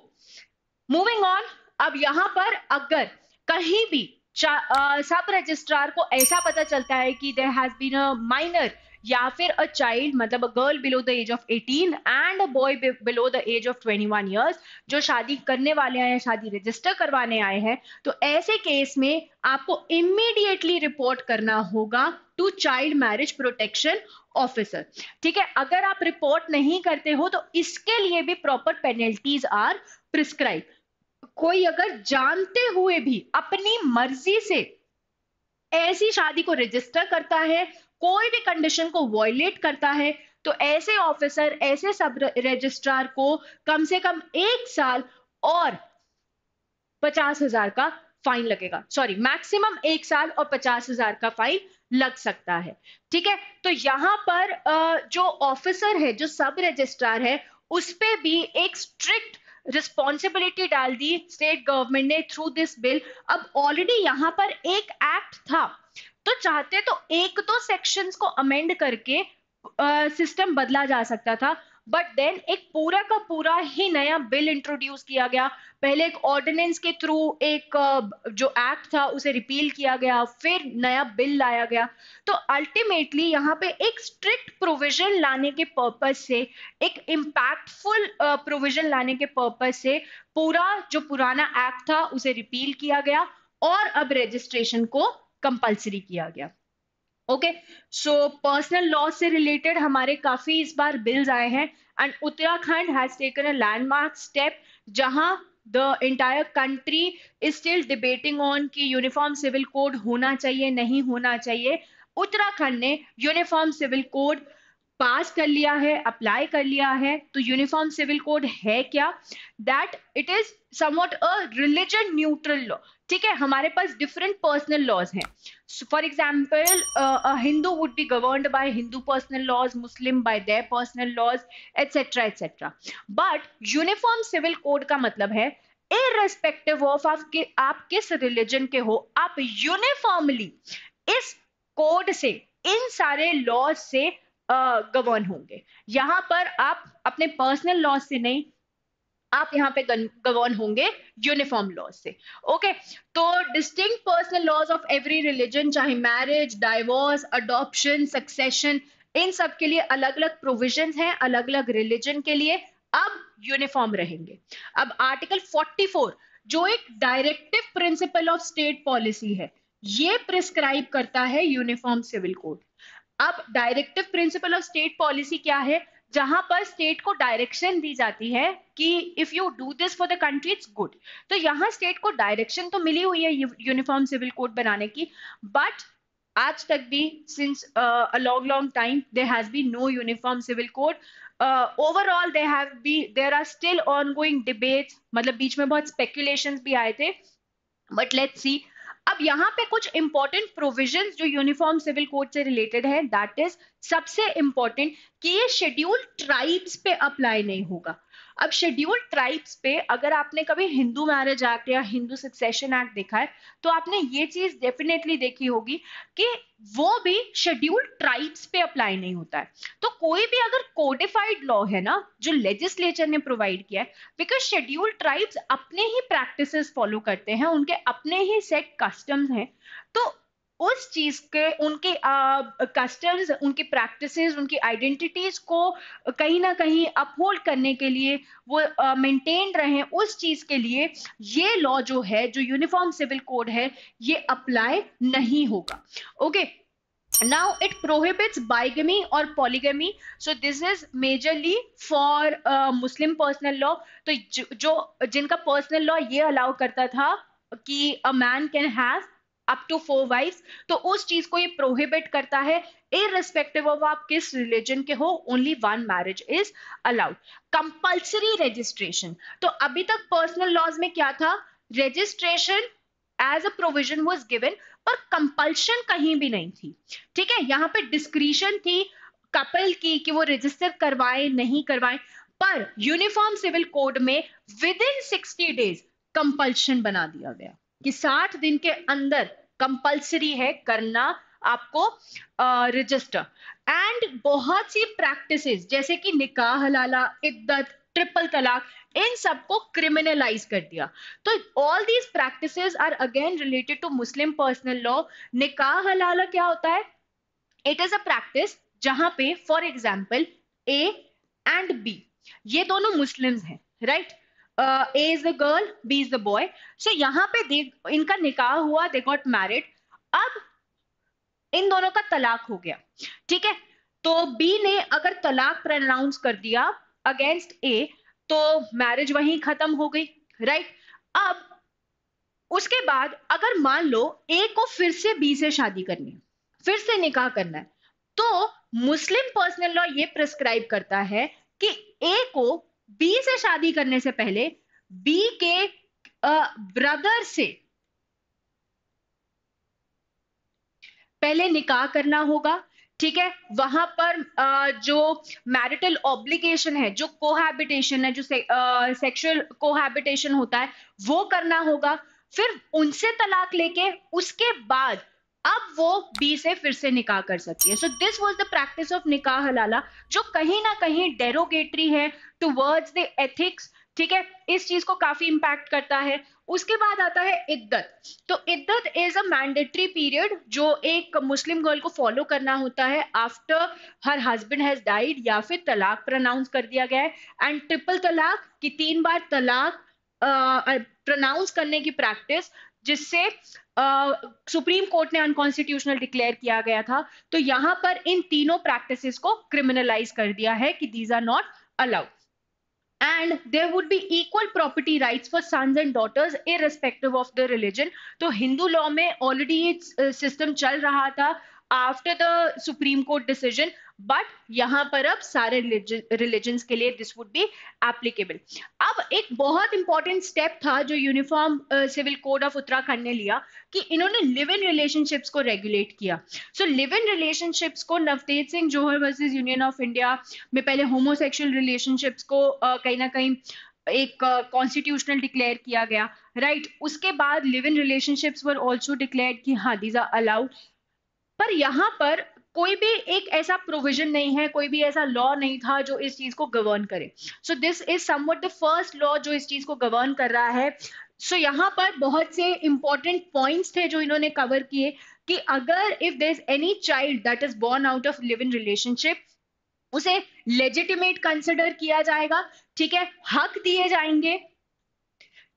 मूविंग ऑन, अब यहाँ पर अगर कहीं भी सब रजिस्ट्रार को ऐसा पता चलता है कि there has been a minor या फिर अ चाइल्ड, मतलब a girl below the age of 18 and a boy below the age of 21 years, जो शादी करने वाले हैं, शादी रजिस्टर करवाने आए हैं, तो ऐसे केस में आपको इमीडिएटली रिपोर्ट करना होगा to child marriage protection officer. ठीक है, अगर आप रिपोर्ट नहीं करते हो तो इसके लिए भी प्रॉपर पेनल्टीज आर प्रिस्क्राइब। कोई अगर जानते हुए भी अपनी मर्जी से ऐसी शादी को रजिस्टर करता है, कोई भी कंडीशन को वॉयलेट करता है, तो ऐसे ऑफिसर, ऐसे सब रजिस्ट्रार को कम से कम 1 साल और 50,000 का फाइन लगेगा। सॉरी, मैक्सिमम 1 साल और 50,000 का फाइन लग सकता है। ठीक है, तो यहां पर जो ऑफिसर है, जो सब रजिस्ट्रार है, उस पे भी एक स्ट्रिक्ट रिस्पॉन्सिबिलिटी डाल दी स्टेट गवर्नमेंट ने थ्रू दिस बिल। अब ऑलरेडी यहां पर एक एक्ट था, तो चाहते तो एक दो सेक्शंस को अमेंड करके सिस्टम बदला जा सकता था, बट देन एक पूरा का पूरा ही नया बिल इंट्रोड्यूस किया गया। पहले एक ऑर्डिनेंस के थ्रू एक जो एक्ट था उसे रिपील किया गया, फिर नया बिल लाया गया। तो अल्टीमेटली यहाँ पे एक स्ट्रिक्ट प्रोविजन लाने के पर्पज से, एक इम्पैक्टफुल प्रोविजन लाने के पर्पज से पूरा जो पुराना एक्ट था उसे रिपील किया गया और अब रजिस्ट्रेशन को कंपलसरी किया गया। ओके, सो पर्सनल लॉ से रिलेटेड हमारे काफी इस बार बिल्स आए हैं, and Uttarakhand has taken a landmark step, जहां the entire country is still debating on कि यूनिफॉर्म सिविल कोड होना चाहिए, नहीं होना चाहिए। उत्तराखंड ने यूनिफॉर्म सिविल कोड पास कर लिया है, अप्लाई कर लिया है। तो यूनिफॉर्म सिविल कोड है क्या? That it is somewhat a religion neutral law. ठीक है, हमारे पास डिफरेंट पर्सनल लॉज हैं। For example, Hindu would be governed by Hindu personal laws, Muslim by their personal laws, etcetera etcetera. But uniform civil code का मतलब है इररेस्पेक्टिव ऑफ आप किस रिलीजन के हो, आप यूनिफॉर्मली इस कोड से, इन सारे लॉज से गवर्न होंगे। यहां पर आप अपने पर्सनल लॉ से नहीं, आप यहाँ पे गवर्न होंगे यूनिफॉर्म लॉ से। ओके, तो distinct personal laws of every religion, चाहे मैरिज, डाइवोर्स, अडॉप्शन, सक्सेशन, इन सब के लिए अलग अलग प्रोविजंस हैं, अलग अलग रिलीजन के लिए अब यूनिफॉर्म रहेंगे। अब आर्टिकल 44, जो एक directive principle of state policy है, ये प्रिस्क्राइब करता है यूनिफॉर्म सिविल कोड। अब directive principle of state policy क्या है? जहां पर स्टेट को डायरेक्शन दी जाती है कि if you do this for the country it's good. तो यहाँ स्टेट को डायरेक्शन तो मिली हुई है यूनिफॉर्म सिविल कोड बनाने की, बट आज तक भी since a long long time there has been no uniform civil code. Overall there are still ongoing debates, मतलब बीच में बहुत स्पेकुलेशंस भी आए थे, बट लेट्स सी। अब यहाँ पे कुछ इंपॉर्टेंट प्रोविजंस जो यूनिफॉर्म सिविल कोड से रिलेटेड है, दैट इज सबसे इंपॉर्टेंट कि ये शेड्यूल्ड ट्राइब्स पे अप्लाई नहीं होगा। अब शेड्यूल्ड ट्राइब्स पे अगर आपने कभी हिंदू मैरिज एक्ट या हिंदू सक्सेशन एक्ट देखा है, तो आपने ये चीज डेफिनेटली देखी होगी कि वो भी शेड्यूल्ड ट्राइब्स पे अप्लाई नहीं होता है। तो कोई भी अगर कोडिफाइड लॉ है ना, जो लेजिस्लेचर ने प्रोवाइड किया है, बिकॉज शेड्यूल्ड ट्राइब्स अपने ही प्रैक्टिसेस फॉलो करते हैं, उनके अपने ही सेट कस्टम्स हैं, तो उस चीज के, उनके कस्टम्स, उनकी प्रैक्टिसेस, उनकी आइडेंटिटीज को कहीं ना कहीं अपहोल्ड करने के लिए, वो मेंटेन रहे, उस चीज के लिए ये लॉ जो है, जो यूनिफॉर्म सिविल कोड है, ये अप्लाई नहीं होगा। Okay, now it prohibits bigamy or polygamy, so this is majorly for muslim personal law। तो जो जिनका पर्सनल लॉ ये अलाउ करता था कि a man can have up to 4 wives, तो उस चीज को ये प्रोहिबिट करता है। इररिस्पेक्टिव ऑफ आप किस रिलीजन के हो, only one marriage is allowed. Compulsory registration, तो अभी तक पर्सनल लॉज में क्या था? Registration as a provision was given, पर कंपल्शन कहीं भी नहीं थी। ठीक है, यहाँ पे डिस्क्रिशन थी कपल की कि वो रजिस्टर करवाए नहीं करवाए, पर यूनिफॉर्म सिविल कोड में विद इन 60 डेज कंपल्शन बना दिया गया कि 60 दिन के अंदर कंपल्सरी है करना आपको रजिस्टर। एंड बहुत सी प्रैक्टिसेस जैसे कि निकाह हलाला, इद्दत, ट्रिपल तलाक, इन सबको क्रिमिनलाइज कर दिया। तो all these practices are again related to Muslim personal law. निकाह हलाला क्या होता है? इट इज अ प्रैक्टिस जहां पे for example A and B, ये दोनों मुस्लिम्स हैं, right? A is the girl, B is the boy. So यहाँ पे इनका निकाह हुआ, दे गॉट मैरिड। अब इन दोनों का तलाक हो गया, ठीक है? तो बी ने अगर तलाक प्रनाउंस कर दिया अगेंस्ट ए, तो मैरिज वहीं खत्म हो गई, राइट? अब उसके बाद अगर मान लो ए को फिर से बी से शादी करनी है, फिर से निकाह करना है, तो मुस्लिम पर्सनल लॉ ये प्रिस्क्राइब करता है कि ए को बी से शादी करने से पहले बी के ब्रदर से पहले निकाह करना होगा, ठीक है? वहां पर जो मैरिटल ऑब्लिगेशन है, जो कोहैबिटेशन है, जो सेक्सुअल कोहैबिटेशन होता है, वो करना होगा। फिर उनसे तलाक लेके उसके बाद अब वो बी से फिर से निकाह कर सकती है। सो this was the practice of निकाह हलाला, जो कहीं ना कहीं डेरोगेटरी है टुवर्ड्स द एथिक्स, ठीक है? इस चीज को काफी इंपैक्ट करता है। उसके बाद आता है इद्दत। तो इद्दत इज अ मैंडेटरी पीरियड जो एक मुस्लिम गर्ल को फॉलो करना होता है after her husband has died या फिर तलाक प्रोनाउंस कर दिया गया है। एंड ट्रिपल तलाक की 3 बार तलाक प्रोनाउंस करने की प्रैक्टिस, जिससे सुप्रीम कोर्ट ने अनकॉन्स्टिट्यूशनल डिक्लेयर किया गया था। तो यहां पर इन तीनों प्रैक्टिसेस को क्रिमिनलाइज कर दिया है कि these are not allowed. and there would be equal property rights for sons and daughters irrespective of the religion। तो हिंदू लॉ में ऑलरेडी ये सिस्टम चल रहा था after the supreme court decision, but यहां पर अब सारे रिलीजन्स के लिए दिस वुड बी एप्लीकेबल। अब एक बहुत इंपॉर्टेंट स्टेप था जो uniform civil code of Uttarakhand ने लिया, कि इन्होंने लिव इन रिलेशनशिप्स को रेगुलेट किया। सो लिव इन रिलेशनशिप्स को Navtej Singh Johar versus union of India में पहले होमोसेक्सुअल रिलेशनशिप्स को कहीं ना कहीं एक कॉन्स्टिट्यूशनल डिक्लेयर किया गया, राइट? उसके बाद live in relationships were also declared कि हाँ दीज आर अलाउड। पर यहाँ पर कोई भी एक ऐसा प्रोविजन नहीं है, कोई भी ऐसा लॉ नहीं था जो इस चीज को गवर्न करे। So this is somewhat the first law जो इस चीज को गवर्न कर रहा है। सो यहाँ पर बहुत से इंपॉर्टेंट पॉइंट्स थे जो इन्होंने कवर किए, कि अगर if there is any child that is born out of live in relationship, उसे लेजिटिमेट कंसिडर किया जाएगा, ठीक है? हक दिए जाएंगे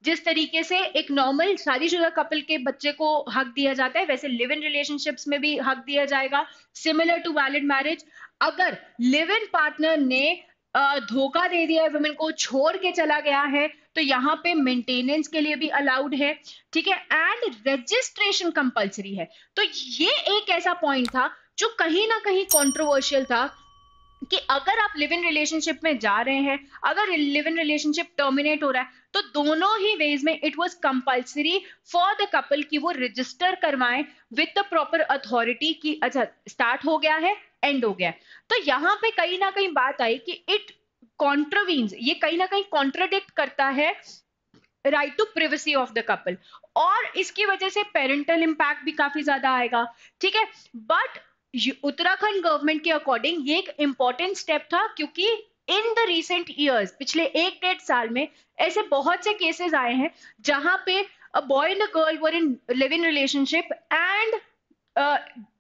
जिस तरीके से एक नॉर्मल शादीशुदा कपल के बच्चे को हक दिया जाता है, वैसे लिव इन रिलेशनशिप्स में भी हक दिया जाएगा, सिमिलर टू वैलिड मैरिज। अगर लिव इन पार्टनर ने धोखा दे दिया है, वुमेन को छोड़ के चला गया है, तो यहाँ पे मेंटेनेंस के लिए भी अलाउड है, ठीक है? एंड रजिस्ट्रेशन कंपल्सरी है। तो ये एक ऐसा पॉइंट था जो कहीं ना कहीं कंट्रोवर्शियल था, कि अगर आप लिव इन रिलेशनशिप में जा रहे हैं, अगर लिव इन रिलेशनशिप टर्मिनेट हो रहा है, तो दोनों ही वेज में it was compulsory for the couple कि वो रजिस्टर करवाएं विद द प्रॉपर अथॉरिटी कि अच्छा स्टार्ट हो गया है, एंड हो गया है। तो यहाँ पे कहीं ना कहीं बात आई कि इट कॉन्ट्रवीन्स, ये कहीं ना कहीं कॉन्ट्रडिक्ट करता है right to privacy of the couple, और इसकी वजह से पेरेंटल इंपैक्ट भी काफी ज्यादा आएगा, ठीक है? बट उत्तराखंड गवर्नमेंट के अकॉर्डिंग ये एक इंपॉर्टेंट स्टेप था, क्योंकि इन द रिसेंट ईयर्स, पिछले 1-1.5 साल में ऐसे बहुत से केसेस आए हैं जहां पे a boy and a girl were in live in relationship and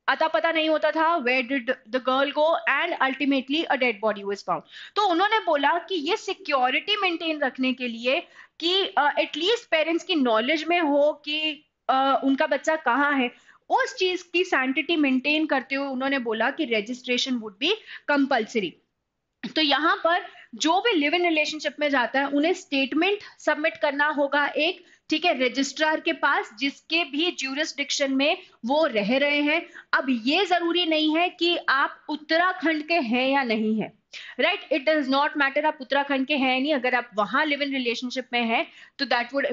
अता पता नहीं होता था where did the girl go, and ultimately a dead body was found. तो उन्होंने बोला कि ये सिक्योरिटी मेंटेन रखने के लिए कि एटलीस्ट पेरेंट्स की नॉलेज में हो कि उनका बच्चा कहाँ है, उस चीज की सैंटिटी मेंटेन करते हुए उन्होंने बोला कि रजिस्ट्रेशन वुड बी कंपल्सरी। तो यहाँ पर जो भी लिव इन रिलेशनशिप में जाता है उन्हें स्टेटमेंट सबमिट करना होगा एक, ठीक है, रजिस्ट्रार के पास, जिसके भी ज्यूरिसडिक्शन में वो रह रहे हैं। अब ये जरूरी नहीं है कि आप उत्तराखंड के हैं या नहीं है, right? It does not matter आप उत्तराखंड के हैं नहीं, अगर आप वहां लिव इन रिलेशनशिप में हैं तो दैट वुड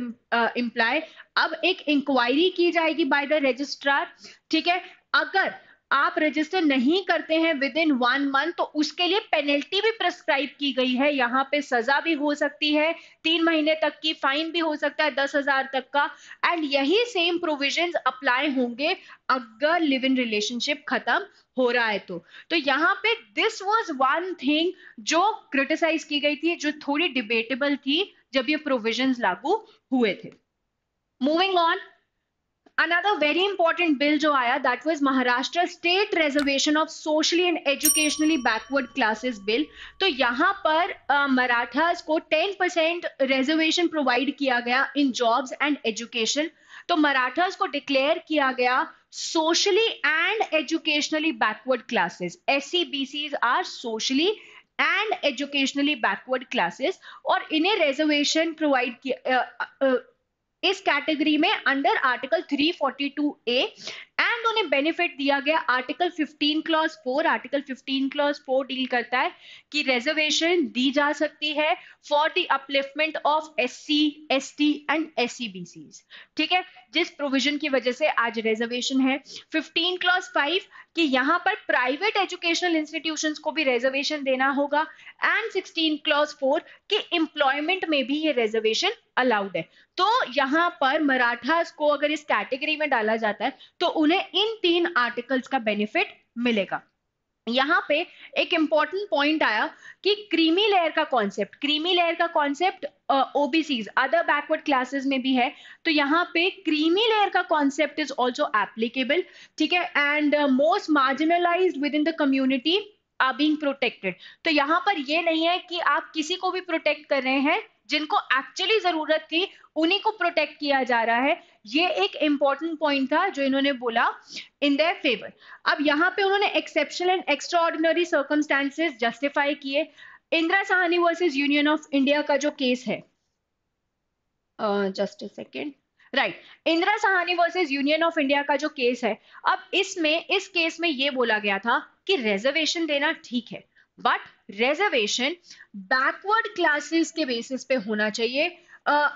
इम्प्लाई अब एक इंक्वायरी की जाएगी बाय द रजिस्ट्रार, ठीक है? अगर आप रजिस्टर नहीं करते हैं विद इन 1 मंथ, तो उसके लिए पेनल्टी भी प्रेस्क्राइब की गई है। यहाँ पे सजा भी हो सकती है 3 महीने तक की, फाइन भी हो सकता है 10,000 तक का। एंड यही सेम प्रोविजंस अप्लाई होंगे अगर लिव इन रिलेशनशिप खत्म हो रहा है। तो यहाँ पे दिस वाज वन थिंग जो क्रिटिसाइज की गई थी, जो थोड़ी डिबेटेबल थी जब ये प्रोविजंस लागू हुए थे। Moving on, another very important bill जो आया, that was Maharashtra state reservation of socially and educationally backward classes bill. तो यहाँ पर मराठास को 10% रिजर्वेशन प्रोवाइड किया गया इन जॉब्स एंड एजुकेशन। तो मराठास को डिक्लेयर किया गया socially and educationally backward classes. SCBCs are socially and educationally backward classes, और इन्हें रिजर्वेशन प्रोवाइड किया इस कैटेगरी में अंडर आर्टिकल 342A, एंड उन्हें बेनिफिट दिया गया article 15 clause 4। Article 15 clause 4 deal करता है कि रिजर्वेशन दी जा सकती है for the upliftment of SC, ST and SCBCs। ठीक है, जिस प्रोविजन की वजह से आज रिजर्वेशन है। 15 क्लॉज 5 कि यहाँ पर प्राइवेट एजुकेशनल इंस्टीट्यूशंस को भी रिजर्वेशन देना होगा, एंड 16 क्लॉज 4 कि एम्प्लॉयमेंट में भी ये रिजर्वेशन अलाउड है। तो यहाँ पर मराठास को अगर इस कैटेगरी में डाला जाता है तो उन्हें इन 3 आर्टिकल्स का बेनिफिट मिलेगा। यहाँ पे एक इंपॉर्टेंट पॉइंट आया कि क्रीमी लेयर का कॉन्सेप्ट, क्रीमी लेयर का concept OBCs other backward classes में भी है। तो यहाँ पे क्रीमी लेयर का कॉन्सेप्ट इज ऑल्सो एप्लीकेबल। ठीक है, and most marginalised within the community are being protected. तो यहाँ पर ये नहीं है कि आप किसी को भी प्रोटेक्ट कर रहे हैं, जिनको एक्चुअली जरूरत थी उन्हीं को प्रोटेक्ट किया जा रहा है। ये एक इंपॉर्टेंट पॉइंट था जो इन्होंने बोला इन देयर फेवर। अब यहाँ पे उन्होंने exceptional and extraordinary circumstances justify किए। Indira Sawhney versus union of India का जो केस है, just a second, right, Indira Sawhney versus union of India का जो केस है, अब इस केस में ये बोला गया था कि रिजर्वेशन देना ठीक है, बट रिजर्वेशन बैकवर्ड क्लासेस के बेसिस पे होना चाहिए,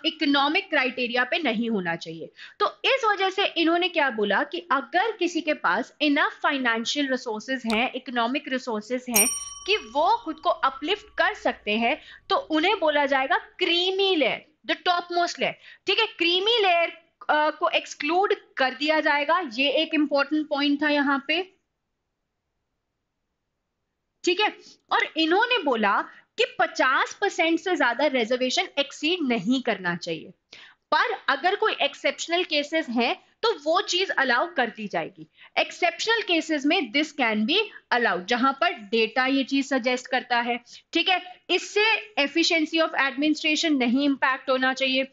इकोनॉमिक क्राइटेरिया पे नहीं होना चाहिए। तो इस वजह से इन्होंने क्या बोला कि अगर किसी के पास इनफ फाइनेंशियल रिसोर्सेज हैं, इकोनॉमिक रिसोर्सेज हैं कि वो खुद को अपलिफ्ट कर सकते हैं, तो उन्हें बोला जाएगा creamy layer, the top most layer. ठीक है, क्रीमी लेयर को एक्सक्लूड कर दिया जाएगा। ये एक इंपॉर्टेंट पॉइंट था यहाँ पे। ठीक है, और इन्होंने बोला कि 50% से ज्यादा रिजर्वेशन एक्सीड नहीं करना चाहिए, पर अगर कोई एक्सेप्शनल केसेस हैं तो वो चीज अलाउ कर दी जाएगी। एक्सेप्शनल केसेस में दिस कैन बी अलाउड, जहां पर डेटा ये चीज सजेस्ट करता है। ठीक है, इससे एफिशिएंसी ऑफ एडमिनिस्ट्रेशन नहीं इंपैक्ट होना चाहिए,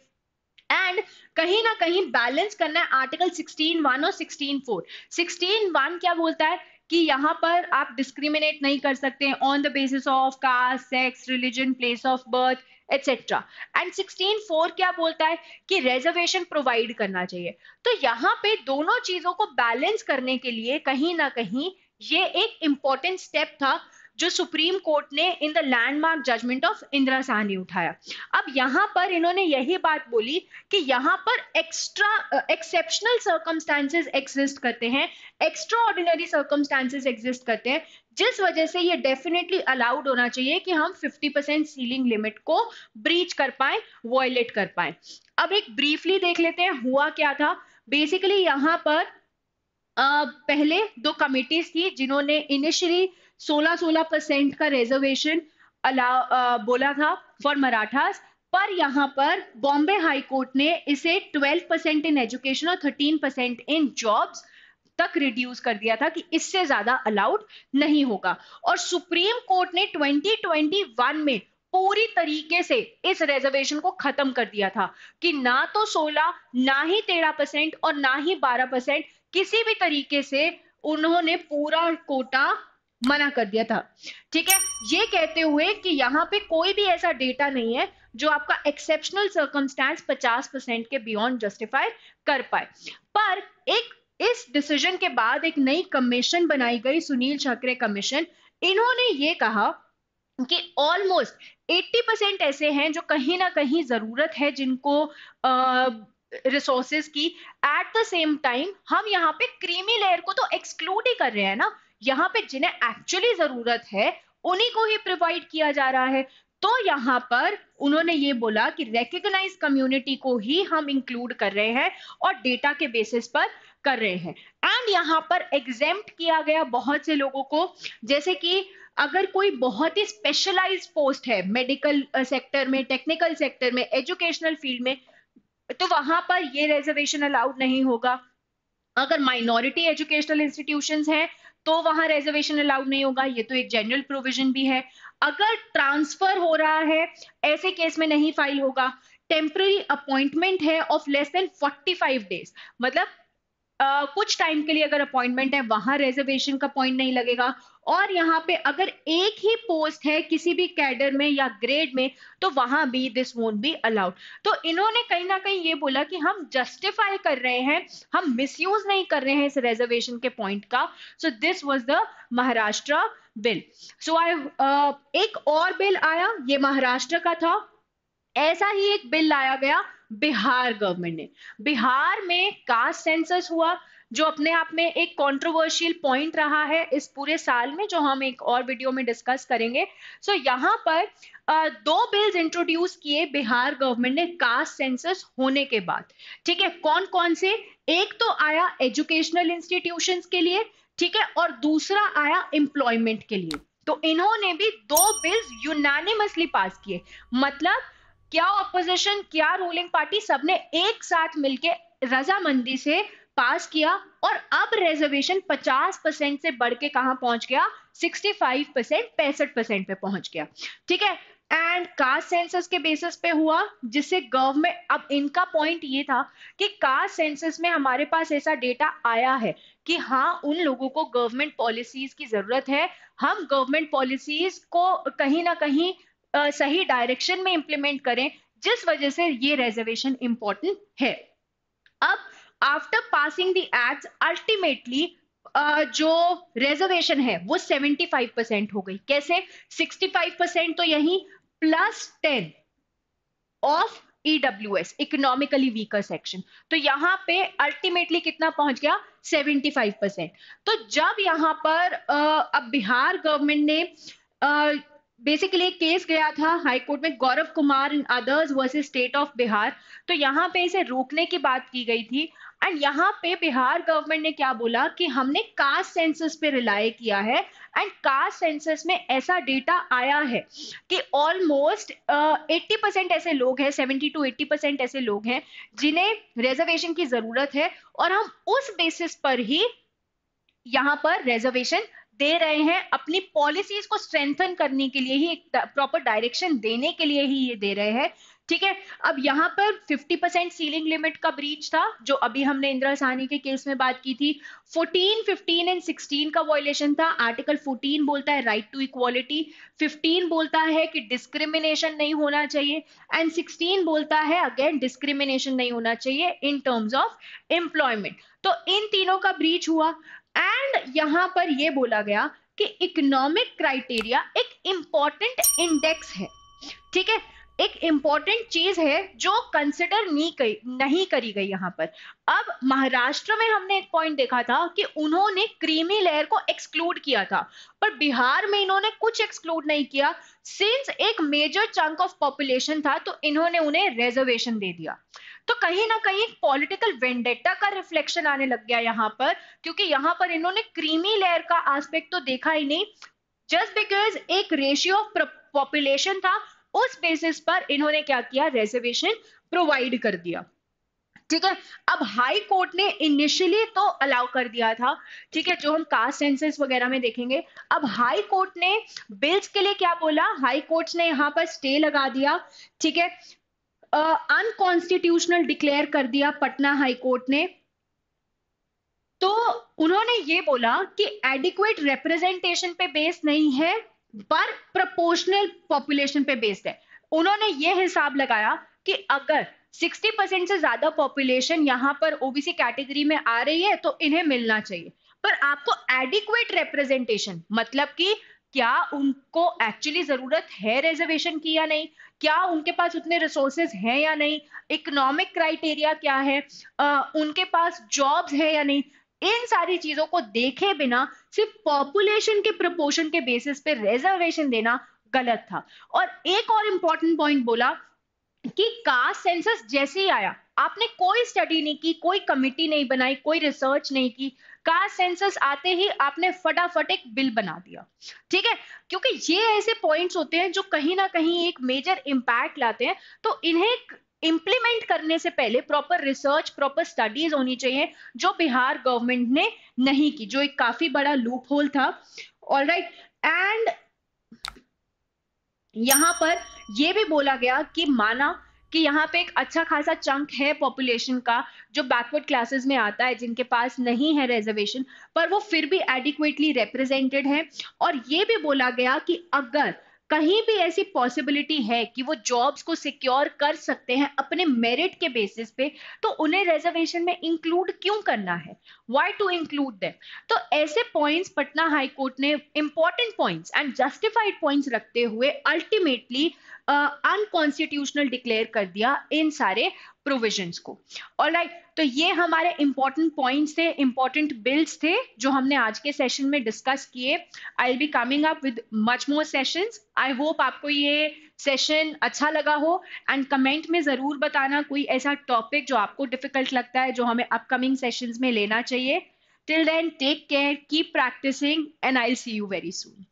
एंड कहीं ना कहीं बैलेंस करना है आर्टिकल 16(1) और 16(4). 16(1) क्या बोलता है कि यहाँ पर आप डिस्क्रिमिनेट नहीं कर सकते on the basis of caste, sex, religion, place of birth etcetera. And 16(4) क्या बोलता है कि रिजर्वेशन प्रोवाइड करना चाहिए। तो यहाँ पे दोनों चीजों को बैलेंस करने के लिए कहीं ना कहीं ये एक इंपॉर्टेंट स्टेप था जो सुप्रीम कोर्ट ने in the landmark judgment of Indira Sawhney उठाया। अब यहाँ पर इन्होंने यही बात बोली कि यहाँ पर एक्सेप्शनल सर्कमस्टांसेस एग्जिस्ट करते हैं, एक्स्ट्रा ऑर्डिनरी सर्कमस्टांसेस एग्जिस्ट करते हैं, जिस वजह से ये डेफिनेटली अलाउड होना चाहिए कि हम 50% सीलिंग लिमिट को ब्रीच कर पाए, वॉयलेट कर पाए। अब एक ब्रीफली देख लेते हैं हुआ क्या था। बेसिकली यहाँ पर पहले 2 कमिटीज थी जिन्होंने इनिशियली 16% का रिजर्वेशन बोला था फॉर मराठास, पर यहाँ पर बॉम्बे हाई कोर्ट ने इसे 12% इन एजुकेशन और 13% इन जॉब्स तक रिड्यूस कर दिया था कि इससे ज्यादा अलाउड नहीं होगा। और सुप्रीम कोर्ट ने 2021 में पूरी तरीके से इस रिजर्वेशन को खत्म कर दिया था कि ना तो 16, ना ही 13% और ना ही 12%, किसी भी तरीके से उन्होंने पूरा कोटा मना कर दिया था। ठीक है, ये कहते हुए कि यहाँ पे कोई भी ऐसा डेटा नहीं है जो आपका एक्सेप्शनल सर्कमस्टेंस 50% के बियॉन्ड जस्टिफाई कर पाए। पर इस डिसीजन के बाद एक नई कमीशन बनाई गई, सुनील छकरे कमीशन। इन्होंने ये कहा कि ऑलमोस्ट 80% ऐसे हैं जो कहीं ना कहीं जरूरत है जिनको रिसोर्सेज की। एट द सेम टाइम हम यहाँ पे क्रीमी लेयर को तो एक्सक्लूड ही कर रहे हैं ना, यहाँ पे जिन्हें एक्चुअली जरूरत है उन्हीं को ही प्रोवाइड किया जा रहा है। तो यहाँ पर उन्होंने ये बोला कि रिकग्नाइज कम्युनिटी को ही हम इंक्लूड कर रहे हैं और डेटा के बेसिस पर कर रहे हैं। एंड यहाँ पर एग्जेम्प्ट किया गया बहुत से लोगों को, जैसे कि अगर कोई बहुत ही स्पेशलाइज्ड पोस्ट है मेडिकल सेक्टर में, टेक्निकल सेक्टर में, एजुकेशनल फील्ड में, तो वहां पर ये रिजर्वेशन अलाउड नहीं होगा। अगर माइनॉरिटी एजुकेशनल इंस्टीट्यूशंस हैं तो वहां रिजर्वेशन अलाउड नहीं होगा, ये तो एक जनरल प्रोविजन भी है। अगर ट्रांसफर हो रहा है ऐसे केस में नहीं फाइल होगा। टेम्पररी अपॉइंटमेंट है ऑफ लेस देन 45 डेज, मतलब कुछ टाइम के लिए अगर अपॉइंटमेंट है वहां रिजर्वेशन का पॉइंट नहीं लगेगा। और यहाँ पे अगर एक ही पोस्ट है किसी भी कैडर में या ग्रेड में तो वहां भी दिस वोंट बी अलाउड। तो इन्होंने कहीं ना कहीं ये बोला कि हम जस्टिफाई कर रहे हैं, हम मिसयूज नहीं कर रहे हैं इस रिजर्वेशन के पॉइंट का। So this was the Maharashtra bill. So I एक और बिल आया, ये महाराष्ट्र का था। ऐसा ही एक बिल लाया गया बिहार गवर्नमेंट ने। बिहार में कास्ट सेंसस हुआ, जो अपने आप में एक कंट्रोवर्शियल पॉइंट रहा है इस पूरे साल में, जो हम एक और वीडियो में डिस्कस करेंगे। सो यहाँ पर दो बिल्स इंट्रोड्यूस किए बिहार गवर्नमेंट ने कास्ट सेंसस होने के बाद। ठीक है, कौन कौन से? एक तो आया एजुकेशनल इंस्टीट्यूशंस के लिए, ठीक है, और दूसरा आया एम्प्लॉयमेंट के लिए। तो इन्होंने भी दो बिल्स यूनानिमसली पास किए। मतलब क्या ऑपोजिशन क्या रूलिंग पार्टी सबने एक साथ मिलके रजामंदी से पास किया, और अब रिजर्वेशन 50% से बढ़ के कहां पहुंच गया? 65%, 65% पे पहुंच गया। ठीक है, एंड कास्ट सेंसस के बेसिस पे हुआ, जिससे गवर्नमेंट, अब इनका पॉइंट ये था कि कास्ट सेंसस में हमारे पास ऐसा डेटा आया है कि हाँ उन लोगों को गवर्नमेंट पॉलिसीज की जरूरत है, हम गवर्नमेंट पॉलिसीज को कहीं ना कहीं सही डायरेक्शन में इंप्लीमेंट करें, जिस वजह से ये रिजर्वेशन इंपॉर्टेंट है। अब after passing the act ultimately जो रिजर्वेशन है वो 75% हो गई। कैसे? 65% तो यही, +10 of EWS, economically weaker section, तो यहां पे अल्टीमेटली कितना पहुंच गया? 75%। तो जब यहां पर अब बिहार गवर्नमेंट ने बेसिकली एक केस गया था हाई कोर्ट में, Gaurav Kumar and others versus state of Bihar, तो यहाँ पे इसे रोकने की बात की गई थी। एंड यहाँ पे बिहार गवर्नमेंट ने क्या बोला कि हमने कास्ट सेंसस पे रिलाय किया है, एंड कास्ट सेंसस में ऐसा डेटा आया है कि ऑलमोस्ट 80% ऐसे लोग हैं, 70 to 80% ऐसे लोग हैं जिन्हें रिजर्वेशन की जरूरत है, और हम उस बेसिस पर ही यहाँ पर रिजर्वेशन दे रहे हैं, अपनी पॉलिसीज को स्ट्रेंथन करने के लिए ही, एक प्रॉपर डायरेक्शन देने के लिए ही ये दे रहे हैं। ठीक है, अब यहाँ पर 50% सीलिंग लिमिट का ब्रीच था, जो अभी हमने इंदिरा साहनी के केस में बात की थी। 14, 15 एंड 16 का वायलेशन था। आर्टिकल 14 बोलता है राइट टू इक्वालिटी, 15 बोलता है कि डिस्क्रिमिनेशन नहीं होना चाहिए, एंड 16 बोलता है अगेन डिस्क्रिमिनेशन नहीं होना चाहिए इन टर्म्स ऑफ एम्प्लॉयमेंट। तो इन तीनों का ब्रीच हुआ। एंड यहां पर यह बोला गया कि इकोनॉमिक क्राइटेरिया एक इंपॉर्टेंट इंडेक्स है। ठीक है, एक इंपॉर्टेंट चीज है जो कंसिडर नहीं करी गई यहां पर। अब महाराष्ट्र में हमने एक पॉइंट देखा था कि उन्होंने क्रीमी लेयर को एक्सक्लूड किया था, पर बिहार में इन्होंने कुछ एक्सक्लूड नहीं किया। सिंस एक मेजर चंक ऑफ पॉपुलेशन था तो इन्होंने उन्हें रिजर्वेशन दे दिया। तो कहीं ना कहीं पॉलिटिकल वेंडेटा का रिफ्लेक्शन आने लग गया यहां पर, क्योंकि यहां पर इन्होंने क्रीमी लेयर का एस्पेक्ट तो देखा ही नहीं, जस्ट बिकॉज एक रेशियो ऑफ पॉपुलेशन था, उस बेसिस पर इन्होंने क्या किया? रिजर्वेशन प्रोवाइड कर दिया। ठीक है, अब हाई कोर्ट ने इनिशियली तो अलाउ कर दिया था, ठीक है, जो हम कास्ट सेंसस वगैरह में देखेंगे। अब हाई कोर्ट ने बिल्स के लिए क्या बोला? हाई कोर्ट ने यहां पर स्टे लगा दिया, ठीक है, अनकॉन्स्टिट्यूशनल डिक्लेयर कर दिया पटना हाई कोर्ट ने। तो उन्होंने ये बोला कि एडिक्वेट रिप्रेजेंटेशन पे बेस्ड नहीं है, पर प्रोपोर्शनल पॉपुलेशन पे बेस्ड है। उन्होंने ये हिसाब लगाया कि अगर 60% से ज्यादा पॉपुलेशन यहाँ पर ओबीसी कैटेगरी में आ रही है तो इन्हें मिलना चाहिए, पर आपको एडिक्वेट रिप्रेजेंटेशन मतलब कि क्या उनको एक्चुअली जरूरत है रिजर्वेशन की या नहीं, क्या उनके पास उतने रिसोर्सेज हैं या नहीं, इकोनॉमिक क्राइटेरिया क्या है, उनके पास जॉब्स है या नहीं, इन सारी चीजों को देखे बिना सिर्फ पॉपुलेशन के प्रोपोर्शन के बेसिस पे रिजर्वेशन देना गलत था। और एक और इम्पॉर्टेंट पॉइंट बोला कि कास्ट सेंसस जैसे ही आया, आपने कोई स्टडी नहीं की, कोई कमिटी नहीं बनाई, कोई रिसर्च नहीं की, कास्ट सेंसस आते ही आपने फटाफट एक बिल बना दिया। ठीक है, क्योंकि ये ऐसे पॉइंट्स होते हैं जो कहीं ना कहीं एक मेजर इम्पैक्ट लाते हैं, तो इन्हें इम्प्लीमेंट करने से पहले प्रॉपर रिसर्च, प्रॉपर स्टडीज होनी चाहिए, जो बिहार गवर्नमेंट ने नहीं की, जो एक काफी बड़ा लूप होल था। ऑलराइट, एंड यहाँ पर ये भी बोला गया कि माना कि यहाँ पे एक अच्छा खासा चंक है पॉपुलेशन का जो बैकवर्ड क्लासेस में आता है, जिनके पास नहीं है रिजर्वेशन, पर वो फिर भी एडिक्वेटली रिप्रेजेंटेड है। और ये भी बोला गया कि अगर कहीं भी ऐसी पॉसिबिलिटी है कि वो जॉब्स को सिक्योर कर सकते हैं अपने मेरिट के बेसिस पे, तो उन्हें रिजर्वेशन में इंक्लूड क्यों करना है, व्हाई टू इंक्लूड देम। तो ऐसे पॉइंट्स पटना हाई कोर्ट ने important points and justified points रखते हुए अल्टीमेटली अनकॉन्स्टिट्यूशनल डिक्लेयर कर दिया इन सारे प्रोविजंस को। ऑलराइट, तो ये हमारे इंपॉर्टेंट पॉइंट्स थे, इंपॉर्टेंट बिल्स थे जो हमने आज के सेशन में डिस्कस किए। I will be coming up with much more sessions. I hope आपको ये सेशन अच्छा लगा हो, एंड कमेंट में जरूर बताना कोई ऐसा टॉपिक जो आपको डिफिकल्ट लगता है, जो हमें अपकमिंग सेशंस में लेना चाहिए। Till then, take care, keep practicing, and I'll see you very soon.